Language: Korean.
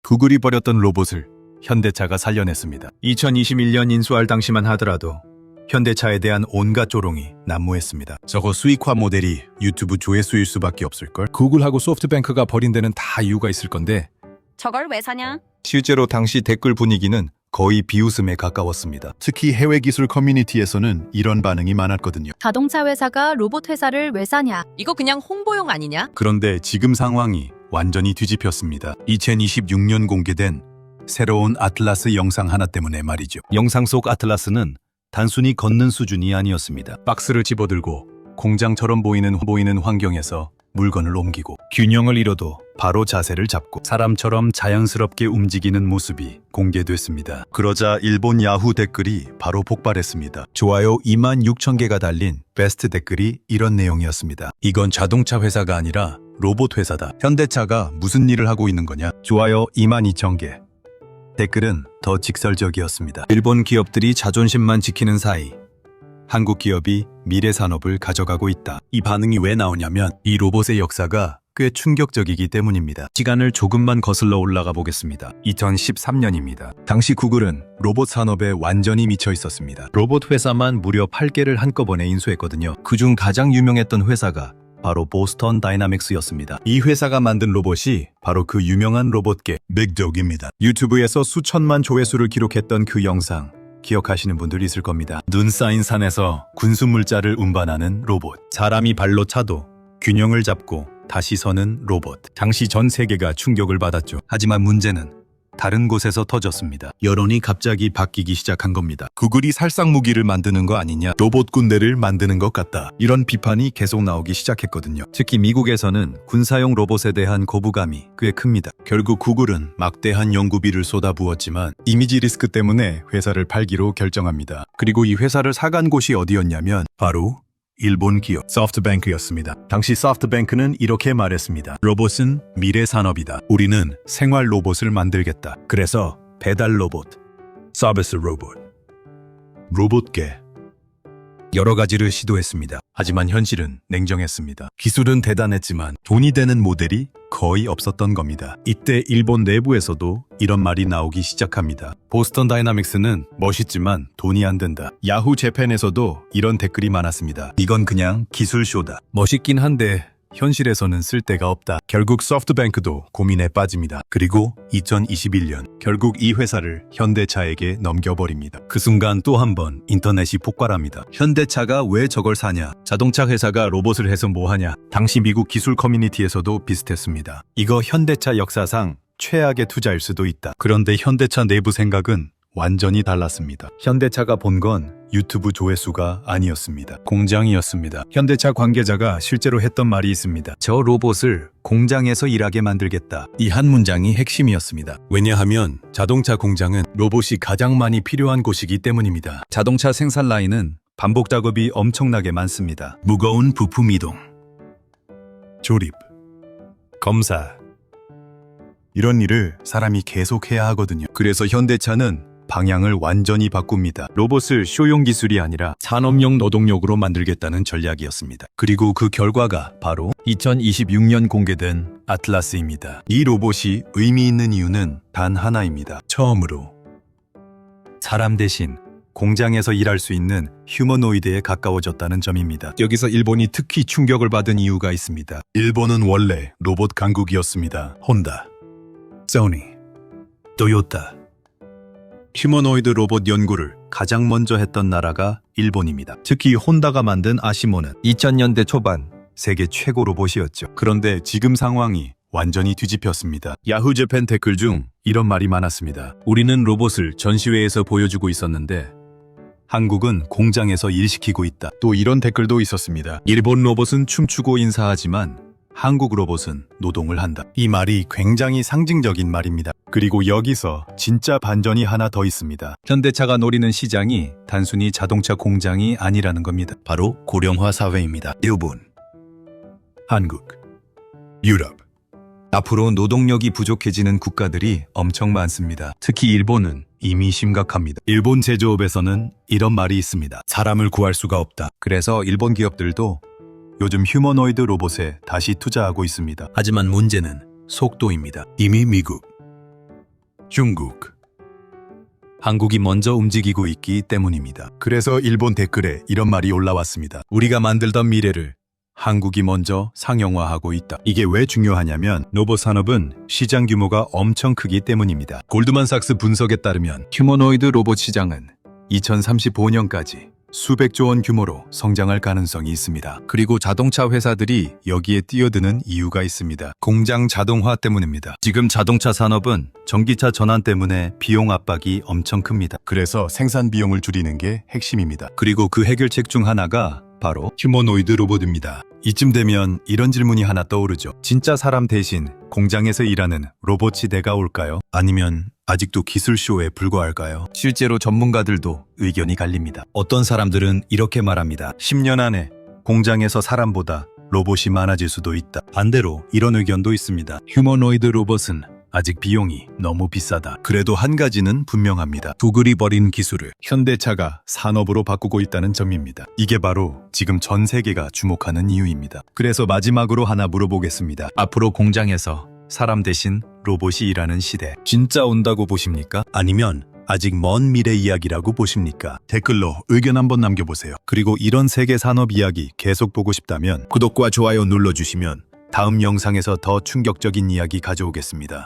구글이 버렸던 로봇을 현대차가 살려냈습니다. 2021년 인수할 당시만 하더라도 현대차에 대한 온갖 조롱이 난무했습니다. 저거 수익화 모델이 유튜브 조회수일 수밖에 없을걸? 구글하고 소프트뱅크가 버린 데는 다 이유가 있을 건데 저걸 왜 사냐? 실제로 당시 댓글 분위기는 거의 비웃음에 가까웠습니다. 특히 해외 기술 커뮤니티에서는 이런 반응이 많았거든요. 자동차 회사가 로봇 회사를 왜 사냐? 이거 그냥 홍보용 아니냐? 그런데 지금 상황이 완전히 뒤집혔습니다. 2026년 공개된 새로운 아틀라스 영상 하나 때문에 말이죠. 영상 속 아틀라스는 단순히 걷는 수준이 아니었습니다. 박스를 집어들고 공장처럼 보이는 환경에서 물건을 옮기고 균형을 잃어도 바로 자세를 잡고 사람처럼 자연스럽게 움직이는 모습이 공개됐습니다. 그러자 일본 야후 댓글이 바로 폭발했습니다. 좋아요 26,000개가 달린 베스트 댓글이 이런 내용이었습니다. 이건 자동차 회사가 아니라 로봇 회사다. 현대차가 무슨 일을 하고 있는 거냐? 좋아요 22,000개. 댓글은 더 직설적이었습니다. 일본 기업들이 자존심만 지키는 사이 한국 기업이 미래 산업을 가져가고 있다. 이 반응이 왜 나오냐면 이 로봇의 역사가 꽤 충격적이기 때문입니다. 시간을 조금만 거슬러 올라가 보겠습니다. 2013년입니다. 당시 구글은 로봇 산업에 완전히 미쳐 있었습니다. 로봇 회사만 무려 8개를 한꺼번에 인수했거든요. 그중 가장 유명했던 회사가 바로 보스턴 다이나믹스였습니다. 이 회사가 만든 로봇이 바로 그 유명한 로봇계 빅독입니다. 유튜브에서 수천만 조회수를 기록했던 그 영상 기억하시는 분들 있을 겁니다. 눈 쌓인 산에서 군수물자를 운반하는 로봇. 사람이 발로 차도 균형을 잡고 다시 서는 로봇. 당시 전 세계가 충격을 받았죠. 하지만 문제는 다른 곳에서 터졌습니다. 여론이 갑자기 바뀌기 시작한 겁니다. 구글이 살상 무기를 만드는 거 아니냐, 로봇 군대를 만드는 것 같다. 이런 비판이 계속 나오기 시작했거든요. 특히 미국에서는 군사용 로봇에 대한 거부감이 꽤 큽니다. 결국 구글은 막대한 연구비를 쏟아부었지만 이미지 리스크 때문에 회사를 팔기로 결정합니다. 그리고 이 회사를 사간 곳이 어디였냐면 바로 일본 기업 소프트뱅크였습니다. 당시 소프트뱅크는 이렇게 말했습니다. 로봇은 미래 산업이다. 우리는 생활 로봇을 만들겠다. 그래서 배달 로봇, 서비스 로봇, 로봇계 여러 가지를 시도했습니다. 하지만 현실은 냉정했습니다. 기술은 대단했지만 돈이 되는 모델이 거의 없었던 겁니다. 이때 일본 내부에서도 이런 말이 나오기 시작합니다. 보스턴 다이나믹스는 멋있지만 돈이 안 된다. 야후 재팬에서도 이런 댓글이 많았습니다. 이건 그냥 기술쇼다. 멋있긴 한데 현실에서는 쓸데가 없다. 결국 소프트뱅크도 고민에 빠집니다. 그리고 2021년 결국 이 회사를 현대차에게 넘겨버립니다. 그 순간 또 한 번 인터넷이 폭발합니다. 현대차가 왜 저걸 사냐? 자동차 회사가 로봇을 해서 뭐하냐? 당시 미국 기술 커뮤니티에서도 비슷했습니다. 이거 현대차 역사상 최악의 투자일 수도 있다. 그런데 현대차 내부 생각은 완전히 달랐습니다. 현대차가 본 건 유튜브 조회수가 아니었습니다. 공장이었습니다. 현대차 관계자가 실제로 했던 말이 있습니다. 저 로봇을 공장에서 일하게 만들겠다. 이 한 문장이 핵심이었습니다. 왜냐하면 자동차 공장은 로봇이 가장 많이 필요한 곳이기 때문입니다. 자동차 생산 라인은 반복 작업이 엄청나게 많습니다. 무거운 부품 이동, 조립, 검사 이런 일을 사람이 계속 해야 하거든요. 그래서 현대차는 방향을 완전히 바꿉니다. 로봇을 쇼용 기술이 아니라 산업용 노동력으로 만들겠다는 전략이었습니다. 그리고 그 결과가 바로 2026년 공개된 아틀라스입니다. 이 로봇이 의미 있는 이유는 단 하나입니다. 처음으로 사람 대신 공장에서 일할 수 있는 휴머노이드에 가까워졌다는 점입니다. 여기서 일본이 특히 충격을 받은 이유가 있습니다. 일본은 원래 로봇 강국이었습니다. 혼다, 소니, 토요타 휴머노이드 로봇 연구를 가장 먼저 했던 나라가 일본입니다. 특히 혼다가 만든 아시모는 2000년대 초반 세계 최고 로봇이었죠. 그런데 지금 상황이 완전히 뒤집혔습니다. 야후 재팬 댓글 중 이런 말이 많았습니다. 우리는 로봇을 전시회에서 보여주고 있었는데 한국은 공장에서 일시키고 있다. 또 이런 댓글도 있었습니다. 일본 로봇은 춤추고 인사하지만 한국 로봇은 노동을 한다. 이 말이 굉장히 상징적인 말입니다. 그리고 여기서 진짜 반전이 하나 더 있습니다. 현대차가 노리는 시장이 단순히 자동차 공장이 아니라는 겁니다. 바로 고령화 사회입니다. 일본, 한국, 유럽. 앞으로 노동력이 부족해지는 국가들이 엄청 많습니다. 특히 일본은 이미 심각합니다. 일본 제조업에서는 이런 말이 있습니다. 사람을 구할 수가 없다. 그래서 일본 기업들도 요즘 휴머노이드 로봇에 다시 투자하고 있습니다. 하지만 문제는 속도입니다. 이미 미국, 중국. 한국이 먼저 움직이고 있기 때문입니다. 그래서 일본 댓글에 이런 말이 올라왔습니다. 우리가 만들던 미래를 한국이 먼저 상용화하고 있다. 이게 왜 중요하냐면 로봇 산업은 시장 규모가 엄청 크기 때문입니다. 골드만삭스 분석에 따르면 휴머노이드 로봇 시장은 2035년까지 수백조 원 규모로 성장할 가능성이 있습니다. 그리고 자동차 회사들이 여기에 뛰어드는 이유가 있습니다. 공장 자동화 때문입니다. 지금 자동차 산업은 전기차 전환 때문에 비용 압박이 엄청 큽니다. 그래서 생산 비용을 줄이는 게 핵심입니다. 그리고 그 해결책 중 하나가 바로 휴머노이드 로봇입니다. 이쯤 되면 이런 질문이 하나 떠오르죠. 진짜 사람 대신 공장에서 일하는 로봇 시대가 올까요? 아니면 아직도 기술쇼에 불과할까요? 실제로 전문가들도 의견이 갈립니다. 어떤 사람들은 이렇게 말합니다. 10년 안에 공장에서 사람보다 로봇이 많아질 수도 있다. 반대로 이런 의견도 있습니다. 휴머노이드 로봇은 아직 비용이 너무 비싸다. 그래도 한 가지는 분명합니다. 구글이 버린 기술을 현대차가 산업으로 바꾸고 있다는 점입니다. 이게 바로 지금 전 세계가 주목하는 이유입니다. 그래서 마지막으로 하나 물어보겠습니다. 앞으로 공장에서 사람 대신 로봇이 일하는 시대 진짜 온다고 보십니까? 아니면 아직 먼 미래 이야기라고 보십니까? 댓글로 의견 한번 남겨보세요. 그리고 이런 세계 산업 이야기 계속 보고 싶다면 구독과 좋아요 눌러주시면 다음 영상에서 더 충격적인 이야기 가져오겠습니다.